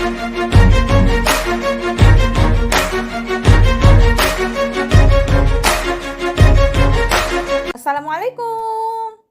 Assalamualaikum.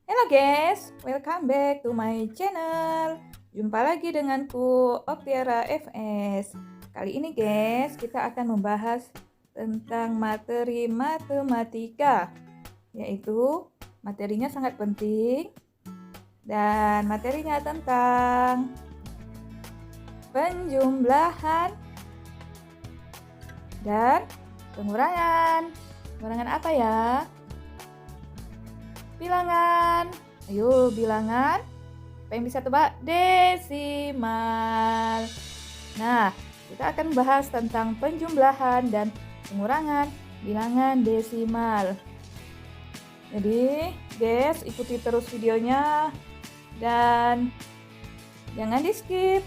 Halo guys, welcome back to my channel. Jumpa lagi denganku Oktiara FS. Kali ini guys, kita akan membahas tentang materi matematika, yaitu materinya sangat penting dan materinya tentang penjumlahan dan pengurangan. Pengurangan apa ya? Bilangan. Ayo, bilangan. Apa yang bisa tebak? Desimal. Nah, kita akan bahas tentang penjumlahan dan pengurangan bilangan desimal. Jadi, guys, ikuti terus videonya dan jangan di-skip.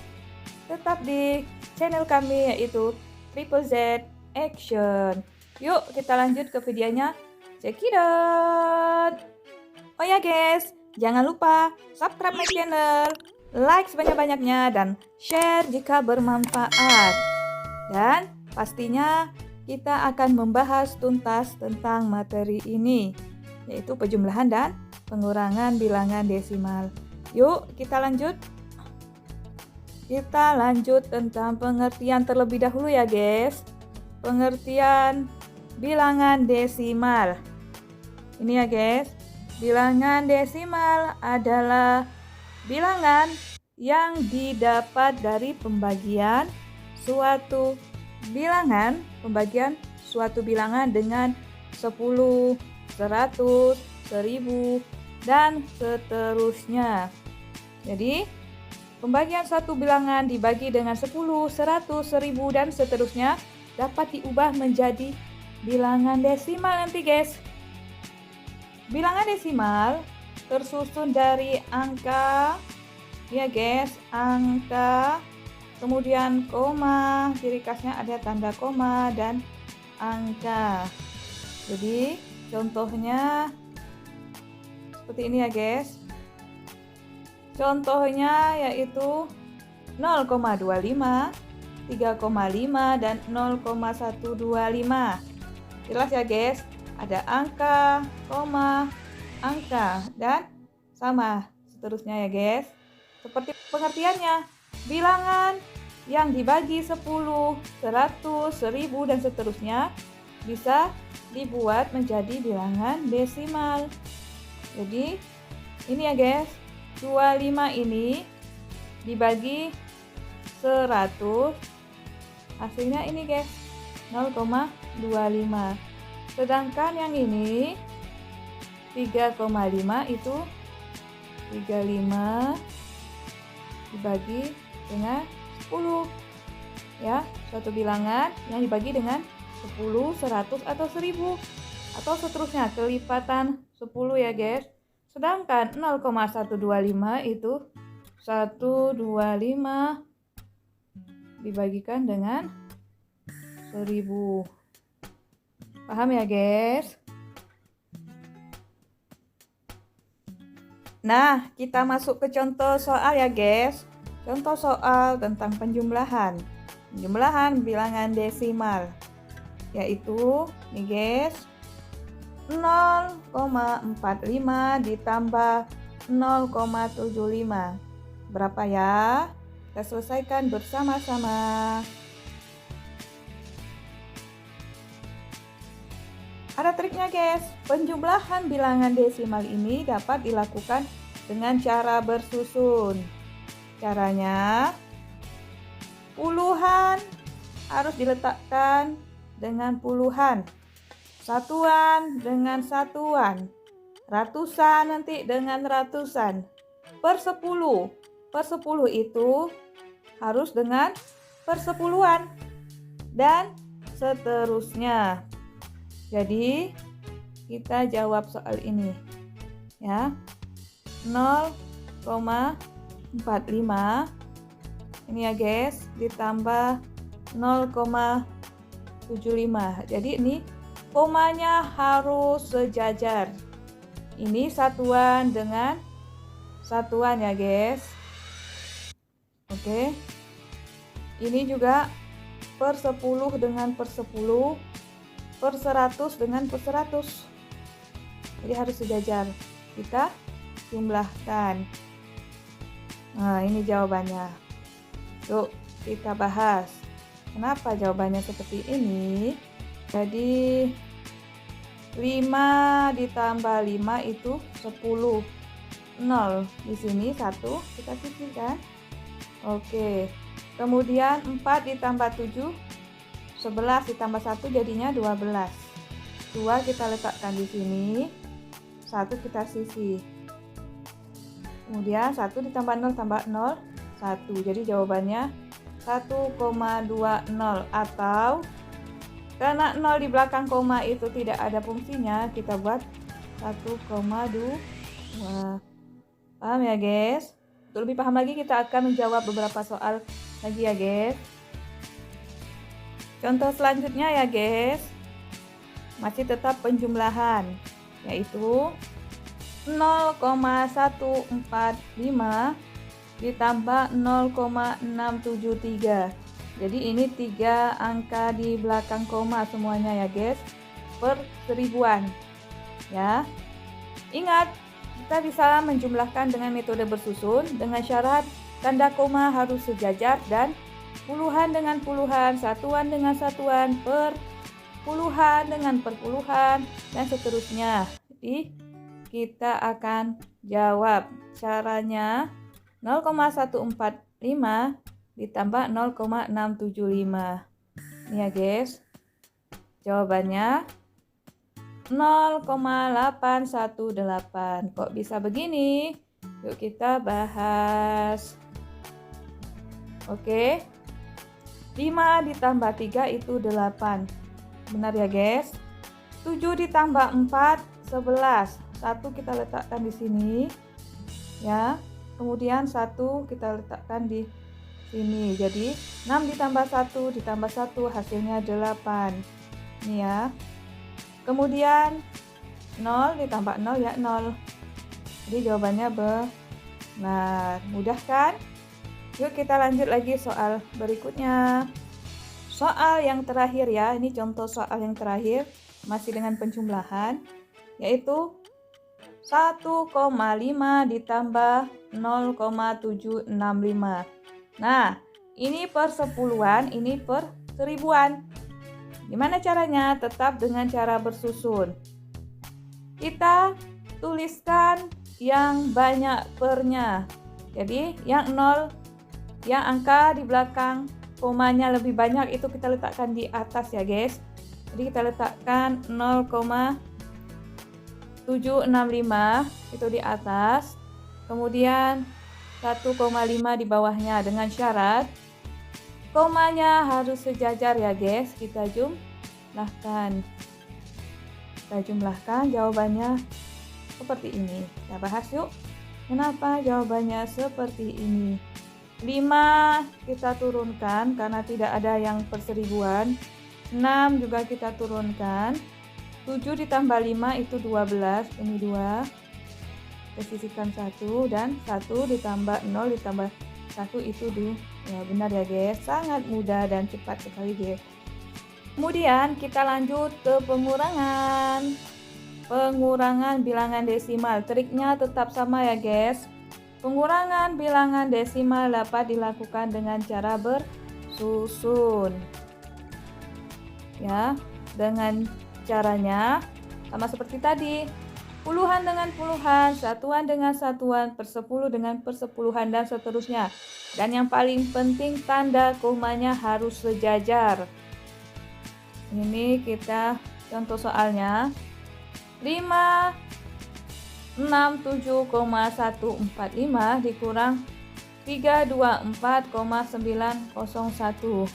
Tetap di channel kami, yaitu Triple Z Action. Yuk, kita lanjut ke videonya. Check it out. Oh ya guys, jangan lupa subscribe my channel, like sebanyak-banyaknya, dan share jika bermanfaat. Dan pastinya kita akan membahas tuntas tentang materi ini, yaitu penjumlahan dan pengurangan bilangan desimal. Yuk kita lanjut. Kita lanjut tentang pengertian terlebih dahulu ya guys. Pengertian bilangan desimal. Ini ya guys. Bilangan desimal adalah bilangan yang didapat dari pembagian suatu bilangan dengan 10, 100, 1000, dan seterusnya. Jadi, pembagian suatu bilangan dibagi dengan 10, 100, 1000, dan seterusnya dapat diubah menjadi bilangan desimal nanti guys. Bilangan desimal tersusun dari angka, ya guys, angka, kemudian koma, ciri khasnya ada tanda koma dan angka. Jadi contohnya seperti ini ya guys. Contohnya yaitu 0,25, 3,5, dan 0,125. Jelas ya guys? Ada angka, koma, angka, dan sama seterusnya ya guys. Seperti pengertiannya, bilangan yang dibagi 10, 100, 1000, dan seterusnya bisa dibuat menjadi bilangan desimal. Jadi ini ya guys, 25 ini dibagi 100, hasilnya ini guys, 0,25. Sedangkan yang ini 3,5 itu 35 dibagi dengan 10. Ya, suatu bilangan yang dibagi dengan 10, 100, atau 1000, atau seterusnya kelipatan 10 ya guys. Sedangkan 0,125 itu 125 dibagikan dengan 1000. Paham ya guys? Nah, kita masuk ke contoh soal ya guys. Contoh soal tentang penjumlahan. Penjumlahan bilangan desimal. Yaitu, nih guys, 0,45 ditambah 0,75. Berapa ya? Kita selesaikan bersama-sama. Ada triknya guys. Penjumlahan bilangan desimal ini dapat dilakukan dengan cara bersusun. Caranya, puluhan harus diletakkan dengan puluhan, satuan dengan satuan, ratusan nanti dengan ratusan, per 10. Per 10 itu harus dengan persepuluhan, dan seterusnya. Jadi kita jawab soal ini ya. 0,45 ini ya guys ditambah 0,75. Jadi ini komanya harus sejajar. Ini satuan dengan satuan ya guys. Oke. Ini juga per 10 dengan per 10, per 100 dengan per 100. Jadi harus sejajar. Kita jumlahkan. Nah, ini jawabannya. Yuk, kita bahas. Kenapa jawabannya seperti ini? Jadi 5 ditambah 5 itu 10. 0 di sini 1 kita sisihkan. Oke. Kemudian 4 ditambah 7 11 ditambah 1 jadinya 12. 2 kita letakkan di sini. 1 kita sisih. Kemudian 1 ditambah 0 tambah 0 1. Jadi jawabannya 1,20 atau karena 0 di belakang koma itu tidak ada fungsinya, kita buat 1,2. Paham ya guys? Untuk lebih paham lagi kita akan menjawab beberapa soal lagi ya guys. Contoh selanjutnya ya guys, masih tetap penjumlahan, yaitu 0,145 ditambah 0,673. Jadi ini 3 angka di belakang koma semuanya ya guys, per seribuan ya. Ingat, kita bisa menjumlahkan dengan metode bersusun dengan syarat tanda koma harus sejajar dan puluhan dengan puluhan, satuan dengan satuan, per puluhan dengan perpuluhan, dan seterusnya. Jadi kita akan jawab caranya 0,145 ditambah 0,675. Ini ya guys, jawabannya 0,818. Kok bisa begini? Yuk kita bahas. Oke, 5 ditambah 3 itu 8. Benar ya guys. 7 ditambah 4 11. 1 kita letakkan di sini ya. Kemudian 1 kita letakkan di sini. Jadi 6 ditambah 1 ditambah 1 hasilnya 8. Ini ya. Kemudian 0 ditambah 0 ya 0. Jadi jawabannya benar. Mudah kan? Yuk kita lanjut lagi soal berikutnya. Soal yang terakhir ya. Ini contoh soal yang terakhir. Masih dengan penjumlahan. Yaitu 1,5 ditambah 0,765. Nah, ini per sepuluhan, ini per seribuan. Gimana caranya? Tetap dengan cara bersusun. Kita tuliskan yang banyak pernya. Jadi yang 0, yang angka di belakang komanya lebih banyak itu kita letakkan di atas ya guys. Jadi kita letakkan 0,765 itu di atas. Kemudian 1,5 di bawahnya dengan syarat komanya harus sejajar ya guys. Kita jumlahkan. Jawabannya seperti ini. Kita bahas yuk. Kenapa jawabannya seperti ini? 5 kita turunkan karena tidak ada yang per seribuan. 6 juga kita turunkan. 7 ditambah 5 itu 12. Ini 2. Kita sisihkan 1 dan 1 ditambah 0 ditambah 1 itu 2. Ya, benar ya guys. Sangat mudah dan cepat sekali guys. Kemudian kita lanjut ke pengurangan. Pengurangan bilangan desimal. Triknya tetap sama ya guys. Pengurangan bilangan desimal dapat dilakukan dengan cara bersusun. Ya, dengan caranya sama seperti tadi. Puluhan dengan puluhan, satuan dengan satuan, per 10 dengan persepuluhan, dan seterusnya. Dan yang paling penting tanda komanya harus sejajar. Ini kita contoh soalnya. 567,145 dikurang 324,901.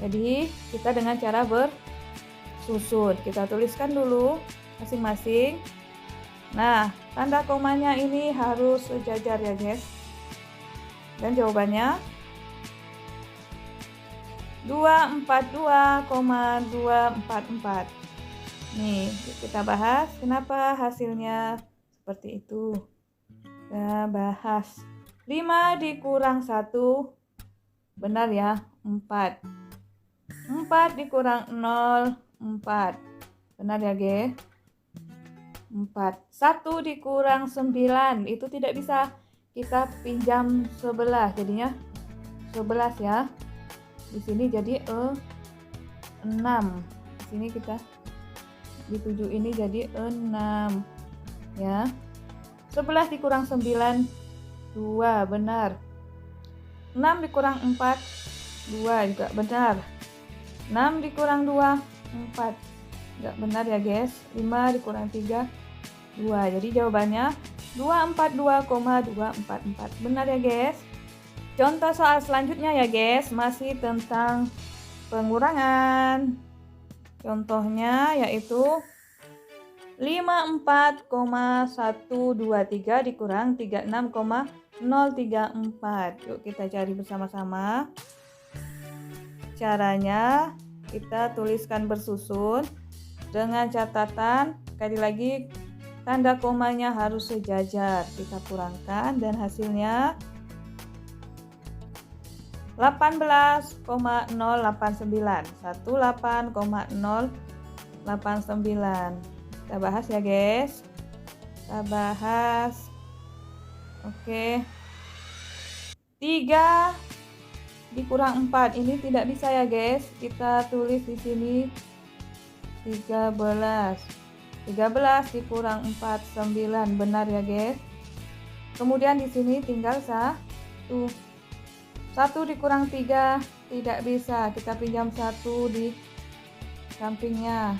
Jadi kita dengan cara bersusun. Kita tuliskan dulu masing-masing. Nah, tanda komanya ini harus sejajar ya guys. Dan jawabannya 242,244. Nih, kita bahas kenapa hasilnya seperti itu. Kita bahas 5 dikurang 1 Benar ya, 4. 4 dikurang 0, 4. Benar ya, Ge? 4. 1 dikurang 9, itu tidak bisa. Kita pinjam sebelah, jadinya 11 ya. Di sini jadi 6. Di sini kita di 7 ini jadi 6 ya. 11 dikurang 9, 2, benar. 6 dikurang 4, 2 juga benar. 6 dikurang 2, 4. Enggak benar ya, guys. 5 dikurang 3, 2. Jadi jawabannya 242,244. Benar ya, guys. Contoh soal selanjutnya ya, guys, masih tentang pengurangan. Contohnya yaitu 54,123 dikurang 36,034. Yuk kita cari bersama-sama. Caranya kita tuliskan bersusun dengan catatan, sekali lagi tanda komanya harus sejajar. Kita kurangkan dan hasilnya 18,089. 18,089. Kita bahas ya, guys. Kita bahas. Oke. 3 dikurang 4. Ini tidak bisa ya, guys. Kita tulis di sini 13. 13 dikurang 4, 9. Benar ya, guys. Kemudian di sini tinggal 1. 1 dikurang 3 tidak bisa. Kita pinjam 1 di sampingnya.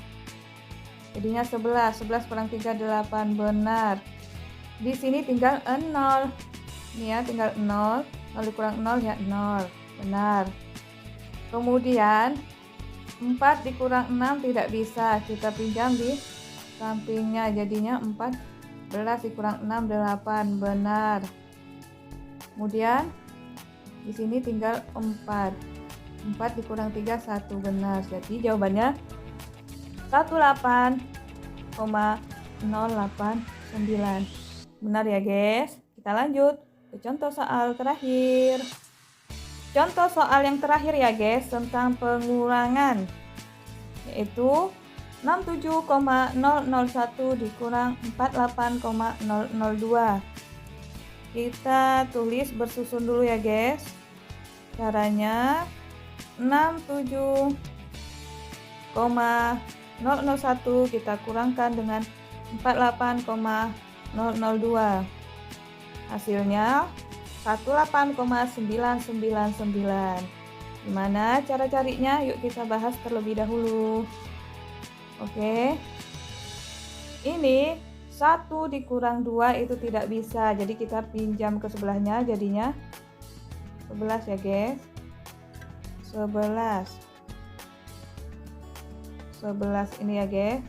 Jadinya 11. 11 kurang 3, 8. Benar. Di sini tinggal 0. Ini ya, tinggal 0. 0 dikurang 0 ya 0. Benar. Kemudian 4 dikurang 6 tidak bisa. Kita pinjam di sampingnya. Jadinya 14 dikurang 6, 8. Benar. Kemudian di sini tinggal 4. 4 dikurang 3, 1. Benar. Jadi jawabannya 18,089. Benar ya, guys. Kita lanjut ke contoh soal terakhir. Contoh soal yang terakhir ya, guys, tentang pengurangan, yaitu 67,001 dikurang 48,002. Kita tulis bersusun dulu ya, guys. Caranya 67,001 kita kurangkan dengan 48,002. Hasilnya 18,999. Gimana cara carinya? Yuk kita bahas terlebih dahulu. Oke. Ini 1 dikurang 2 itu tidak bisa. Jadi kita pinjam ke sebelahnya, jadinya 11 ya, guys. 11 ini ya, guys.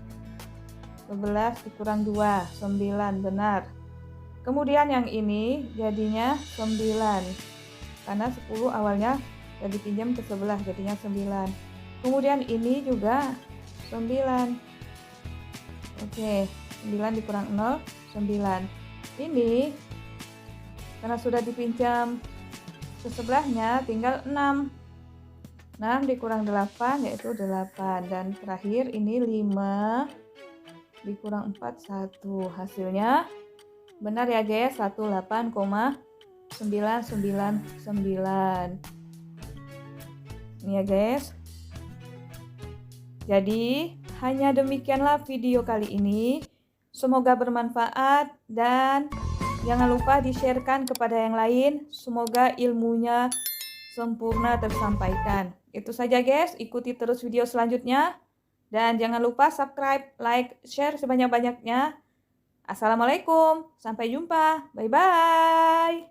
11 dikurang 2, 9. Benar. Kemudian yang ini jadinya 9. Karena 10 awalnya sudah dipinjam ke sebelah, jadinya 9. Kemudian ini juga 9. Oke, 9 dikurang 0, 9. Ini karena sudah dipinjam ke sebelahnya tinggal 6. 6 dikurang 8 yaitu 8. Dan terakhir ini 5 dikurang 4, 1. Hasilnya benar ya, guys, 18,999. Ini ya, guys. Jadi hanya demikianlah video kali ini. Semoga bermanfaat dan jangan lupa di-sharekan kepada yang lain. Semoga ilmunya sempurna tersampaikan. Itu saja, guys. Ikuti terus video selanjutnya. Dan jangan lupa subscribe, like, share sebanyak-banyaknya. Assalamualaikum. Sampai jumpa. Bye-bye.